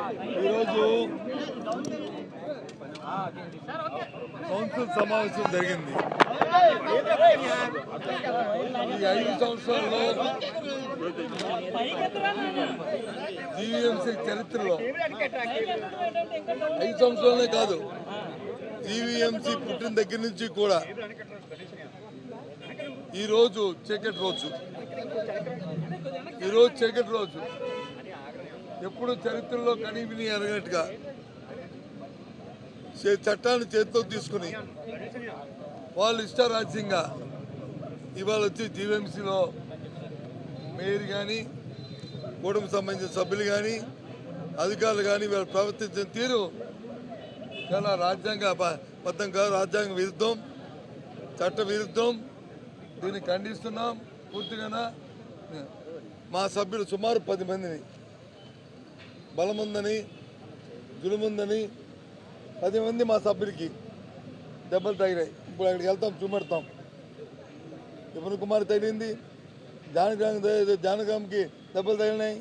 ఈరోజు కౌన్సిల్ సమావేశం జరిగింది. ఈ 5 సంవత్సరాల్లో జీవీఎంసీ చరిత్రలో 5 సంవత్సరాలే కాదు, జీవీఎంసీ పుట్టిన దగ్గర నుంచి కూడా ఈరోజు చీకటి రోజు. ఈరోజు చీకటి రోజు. ఎప్పుడు చరిత్రలో కనీవిని ఎరగనట్టుగా చట్టాన్ని చేతితో తీసుకుని వాళ్ళు ఇష్టారాజ్యంగా ఇవాళ వచ్చి జీవీఎంసీలో మేయర్ కానీ, కూటమికి సంబంధించిన సభ్యులు కానీ, అధికారులు కానీ వీళ్ళు ప్రవర్తించిన తీరు చాలా రాజ్యాంగబద్ధంగా, రాజ్యాంగ విరుద్ధం, చట్ట విరుద్ధం. దీన్ని ఖండిస్తున్నాం పూర్తిగా. మా సభ్యులు సుమారు 10 మందిని బలముందని, జులుముందని 10 మంది మా సభ్యులకి దెబ్బలు తగిలాయి. ఇప్పుడు అక్కడికి వెళ్తాం, చూపెడతాం. విపుల్ కుమార్ తగిలింది, జానకాంకి దెబ్బలు తగిలినాయి,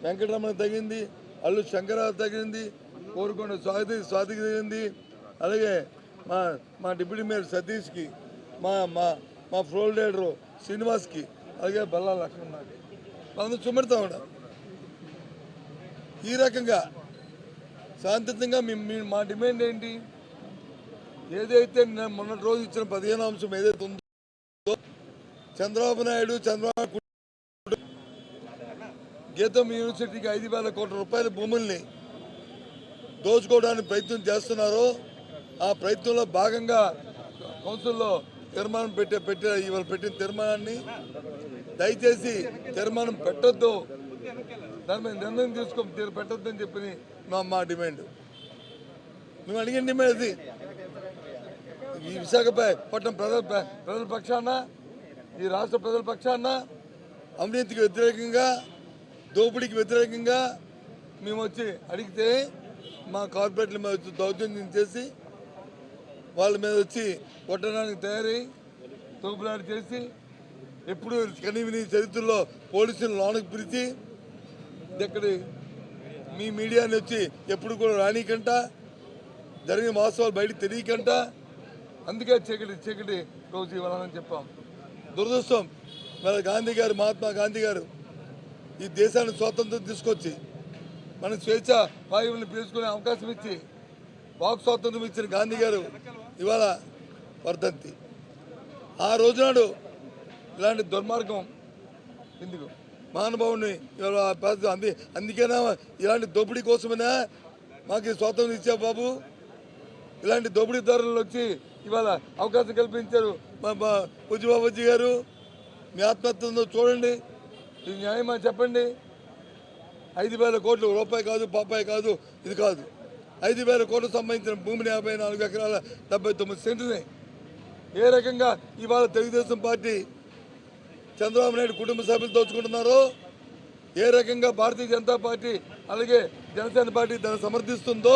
వెంకటరమణ తగిలింది, అల్లు శంకరరావు తగిలింది, కోరుకొండ స్వాతికి తగిలింది, అలాగే మా డిప్యూటీ మేయర్ సతీష్కి, మా ఫ్లోర్ లీడరు శ్రీనివాస్కి, అలాగే బల్లా లక్ష్మణకి మనం చూపెడతా ఉన్నాం. ఈ రకంగా శాంతియుతంగా మా డిమాండ్ ఏంటి? ఏదైతే మొన్నటి రోజు ఇచ్చిన 15వ అంశం ఏదైతే ఉందో, చంద్రబాబు నాయుడు గీతం యూనివర్సిటీకి 5,000 కోట్ల రూపాయల భూముల్ని దోచుకోవడానికి ప్రయత్నం చేస్తున్నారో, ఆ ప్రయత్నంలో భాగంగా కౌన్సిల్లో తీర్మానం ఇవాళ పెట్టిన తీర్మానాన్ని దయచేసి తీర్మానం పెట్టొద్దు, దాని మీద నిర్ణయం పెట్టొద్దు అని చెప్పి మా డిమాండ్. మేము అడిగిన డిమాండ్ అది. ఈ విశాఖపట్నం ప్రజల పక్షాన, ఈ రాష్ట్ర ప్రజల పక్షాన అవినీతికి వ్యతిరేకంగా, దోపిడీకి వ్యతిరేకంగా మేము వచ్చి అడిగితే మా కార్పొరేట్ల మీద వచ్చి దౌర్జన్యం చేసి వాళ్ళ మీద వచ్చి కొట్టడానికి తయారై తోపులాడి చేసి, ఎప్పుడు కనీవిని చరిత్రలో పోలీసులు లోనకు పిలిచి ఇక్కడ మీ మీడియాని వచ్చి ఎప్పుడు కూడా రానికంట, జరిగిన వాస్తవాలు బయటకు తెలియకంట, అందుకే చీకటి రోజు ఇవ్వాలని చెప్పాం. దురదృష్టం, మన గాంధీ గారు, మహాత్మా గాంధీ గారు ఈ దేశాన్ని స్వాతంత్రం తీసుకొచ్చి మన స్వేచ్ఛ వాయువులను పీల్చుకునే అవకాశం ఇచ్చి వాక్ స్వాతంత్రం ఇచ్చిన గాంధీ గారు ఇవాళ వర్ధంతి. ఆ రోజునాడు ఇలాంటి దుర్మార్గం ఎందుకు మహానుభావుని ఇవాళ అందుకేనా ఇలాంటి దోపిడీ కోసమైనా మాకు స్వాతంత్రం ఇచ్చా బాబు? ఇలాంటి దోపిడీదారులు వచ్చి ఇవాళ అవకాశం కల్పించారు మా పూజ్యబాబుజీ గారు. మీ ఆత్మహత్యలో చూడండి, ఇది న్యాయమా చెప్పండి? 5,000 కోట్లు రూపాయి కాదు, పాపాయి కాదు, ఇది కాదు. 5,000 కోట్లకు సంబంధించిన భూమిని 54 ఎకరాల 79 సెంటుని ఏ రకంగా ఇవాళ తెలుగుదేశం పార్టీ చంద్రబాబు నాయుడు కుటుంబ సభ్యులు దోచుకుంటున్నారో, ఏ రకంగా భారతీయ జనతా పార్టీ అలాగే జనసేన పార్టీ దాన్ని సమర్థిస్తుందో,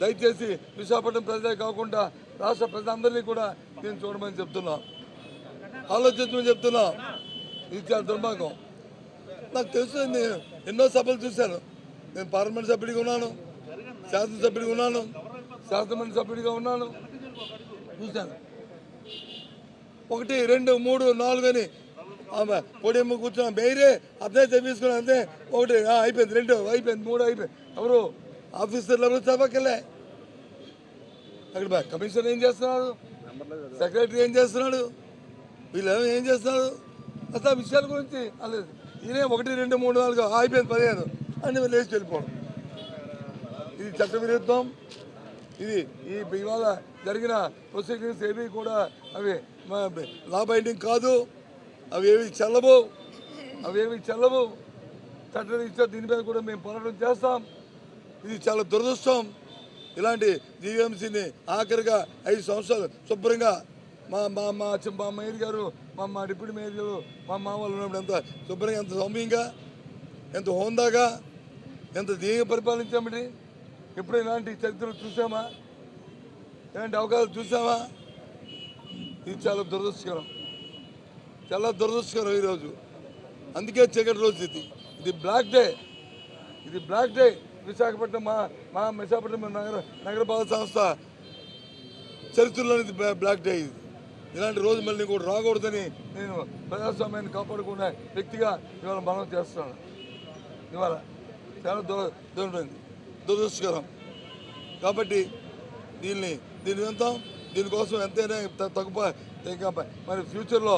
దయచేసి విశాఖపట్నం ప్రజలే కాకుండా రాష్ట్ర ప్రజలందరినీ కూడా నేను చూడమని చెప్తున్నాం, ఆలోచించమని చెప్తున్నాం. ఇది చాలా దుర్మార్గం. నాకు తెలుసు, నేను ఎన్నో సభలు చూశాను. నేను పార్లమెంట్ సభ్యుడిగా ఉన్నాను, శాసనసభ్యుడిగా ఉన్నాను, శాసనమండలి సభ్యుడిగా ఉన్నాను, చూశాను. 1, 2, 3, 4 అని పొడియమ్మ కూర్చున్నా, బెయిరే అదే తెప్పించుకున్నా, అంతే. 1 అయిపోయింది, 2 అయిపోయింది, 3 అయిపోయింది. ఎవరు ఆఫీసర్లు ఎవరు సభకెళ్ళే? అక్కడ కమిషనర్ ఏం చేస్తున్నాడు, సెక్రటరీ ఏం చేస్తున్నాడు, వీళ్ళు ఏం చేస్తున్నారు? అసలు విషయాల గురించి అలేదు. ఈయనే 1, 2, 3, 4 అయిపోయింది 15 అని లేచి వెళ్ళిపోవడం. ఇది చట్ట విరుద్ధం. ఇది ఇవాళ జరిగిన ప్రొసీడింగ్స్ ఏవి కూడా అవి లా బైండింగ్ కాదు, అవేవి చెల్లవు. చట్టరీత్యా దీని మీద కూడా మేము పోరాటం చేస్తాం. ఇది చాలా దురదృష్టం. ఇలాంటి జీవీఎంసీని ఆఖరిగా 5 సంవత్సరాలు శుభ్రంగా మా మేయర్ గారు, మా డిప్యూటీ మేయర్ గారు, మా వాళ్ళు ఉన్నప్పుడు ఎంత శుభ్రంగా, ఎంత సౌమ్యంగా, ఎంత హోందాగా, ఎంత ధ్యేయంగా పరిపాలించామండి. ఎప్పుడు ఇలాంటి చరిత్రలు చూసామా? ఇలాంటి అవకాశాలు చూసామా? ఇది చాలా దురదృష్టకరం, చాలా దురదృష్టకరం ఈరోజు. అందుకే చీకటి రోజు ఇది బ్లాక్ డే. విశాఖపట్నం మా విశాఖపట్నం నగరపాలక సంస్థ చరిత్రలోని బ్లాక్ డే ఇది. ఇలాంటి రోజు మళ్ళీ కూడా రాకూడదని నేను ప్రజాస్వామ్యాన్ని కాపాడుకునే వ్యక్తిగా ఇవాళ మనం చేస్తున్నాను. ఇవాళ చాలా దురదృష్టకరం. కాబట్టి దీన్ని వెళ్తాం. దీనికోసం ఎంతైనా తక్కువ ఇంకా మరి ఫ్యూచర్లో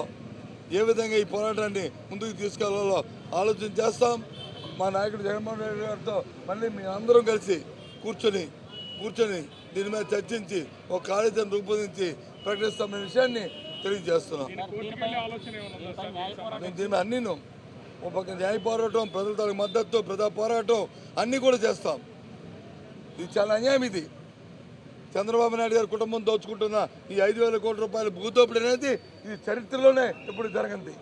ఏ విధంగా ఈ పోరాటాన్ని ముందుకు తీసుకెళ్లాలో ఆలోచన చేస్తాం. మా నాయకుడు జగన్మోహన్ రెడ్డి గారితో మళ్ళీ మీ అందరం కలిసి కూర్చొని దీని మీద చర్చించి ఒక కార్యాచరణ రూపొందించి ప్రకటిస్తామనే విషయాన్ని తెలియజేస్తున్నాం. నేను దీని అన్నీను ఒక పక్క న్యాయ పోరాటం, ప్రజల తాలూకు మద్దతు, ప్రజా పోరాటం అన్నీ కూడా చేస్తాం. ఇది చాలా అన్యాయం. ఇది చంద్రబాబు నాయుడు గారి కుటుంబం దోచుకుంటున్న ఈ 5,000 కోట్ల రూపాయల భూదోపిడీ అనేది ఇది చరిత్రలోనే ఎప్పుడు జరగంది.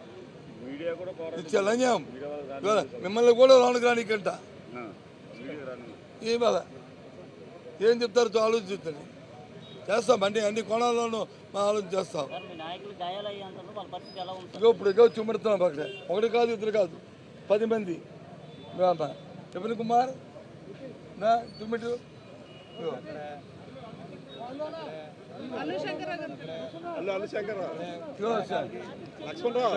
ఇది చాలా అన్యాయం. ఇవాళ మిమ్మల్ని కూడా లోనికి రానికంట ఇవాళ ఏం చెప్తారో ఆలోచించండి. చేస్తాం అన్ని కోణాల్లోనూ మా ఆలోచన చేస్తాం. ఇప్పుడు చూపెడుతున్నాం అక్కడ ఒకటి కాదు, ఇద్దరు కాదు, 10 మంది. చెప్పండి కుమార్ చూపెట్టు. లక్ష్మణరావు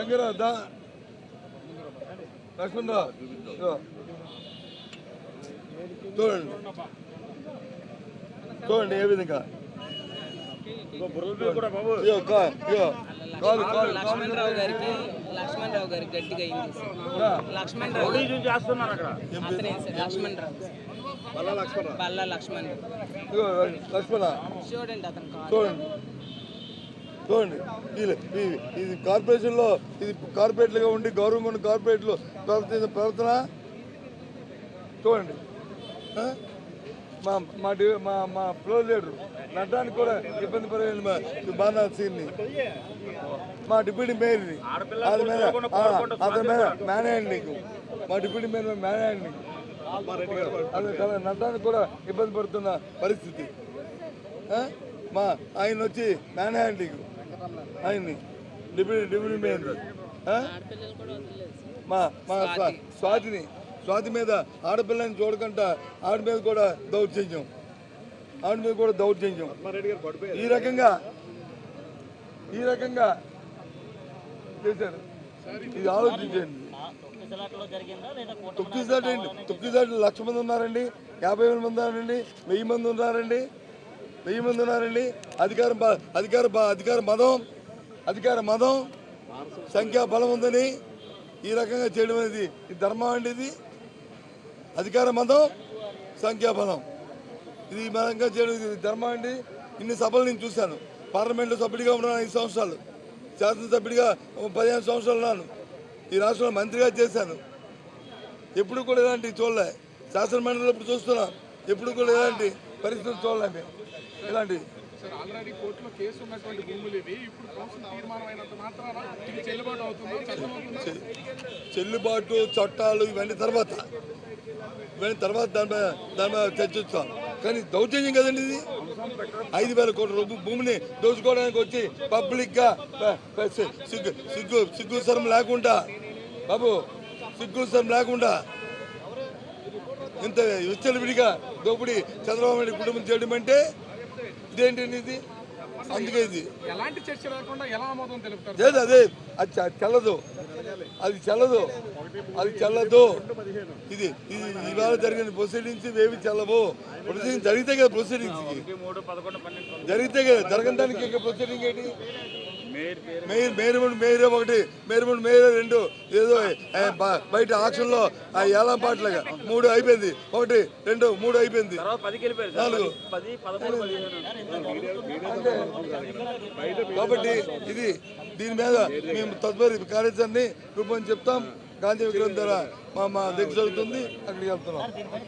చూడండి ఏ విధంగా లక్ష్మణరావు గారికి గట్టిగా అయింది. చూడండి ఇది కార్పొరేషన్లో ఇది కార్పొరేట్లుగా ఉండి గవర్నమెంట్ కార్పొరేట్లు ప్రవర్తన చూడండి. మా ఫ్లో లీడరు నటానికి కూడా ఇబ్బంది పడిన బాగా సీన్ని మా డిప్యూటీ మేయర్ని అతని మీద మేనేయండి నీకు మా డిప్యూటీ మేయర్ మేనేయండి నీకు అది నటానికి కూడా ఇబ్బంది పడుతున్న పరిస్థితి. ఆయన వచ్చి మేనేయండి నీకు ఆయన్ని డిప్యూటీ మేయర్ స్వాతి మీద ఆడపిల్లని చూడకుండా ఆడి మీద కూడా దౌర్జన్యం ఈ రకంగా చేశారు. ఇది ఆలోచించండి. తొక్కిసాట్లు 1,00,000 మంది ఉన్నారండి, 50,000 మంది ఉన్నారండి, 1,000 మంది ఉన్నారండి. అధికార మదం సంఖ్యా బలం ఉందని ఈ రకంగా చేయడం అనేది ఇది ధర్మం అండి. ఇది అధికార మదం సంఖ్యాబలం ఇది బలంగా చేయడం ఇది ధర్మం అండి. ఇన్ని సభలు నేను చూశాను. పార్లమెంట్లో సభ్యుడిగా ఉన్నాను 5 సంవత్సరాలు, శాసనసభ్యుడిగా 15 సంవత్సరాలు ఉన్నాను, ఈ రాష్ట్రంలో మంత్రిగా చేశాను. ఎప్పుడు కూడా ఇలాంటి చూడలే. శాసన మండలిలో ఇప్పుడు చూస్తున్నాం, ఎప్పుడు కూడా ఇలాంటి పరిస్థితులు చూడలేము. ఇలాంటి ఆల్రెడీ కోర్టులో కేసు ఉన్నటువంటి భూములు ఇవి ఇప్పుడు కౌన్సిల్ తీర్మానం అయినంత మాత్రాన ఇది చెల్లుబాటు అవుతుంది. చెల్లుబాటు చట్టాలు ఇవన్నీ తర్వాత దాని మీద చర్చిస్తాం. కానీ దౌర్జన్యం కదండి ఇది. 5,000 కోట్ల భూమిని దోచుకోవడానికి వచ్చి పబ్లిక్ గా సిగ్గుసరం లేకుండా ఇంత విచ్చలవిడిగా దోపిడీ చంద్రబాబు నాయుడు కుటుంబం చేయడం అంటే ఇదేంటండి ఇది. అందుకే ఇది ఎలాంటి చర్చ లేకుండా ఎలా ఆమోదం తెలుపుతారు? లేదు అది చెల్లదు. ఇది ఇవాళ జరిగిన ప్రొసీడింగ్స్ ఏవి చెల్లవు. ప్రొసీడింగ్ జరిగితే కదా ప్రొసీడింగ్స్ జరిగితే కదా జరగడానికి ప్రొసీడింగ్ ఏంటి? మేయర్ 1, మేయర్ 2 ఏదో బయట ఆక్షన్లో ఏలం పాటలుగా 3 అయిపోయింది, 1, 2, 3 అయిపోయింది, 4. కాబట్టి ఇది దీని మీద మేము తదుపరి కార్యాచరణని రూపొందించి చెప్తాం. గాంధీ విగ్రహం ద్వారా మా దీక్ష జరుగుతుంది, అక్కడికి వెళ్తున్నాం.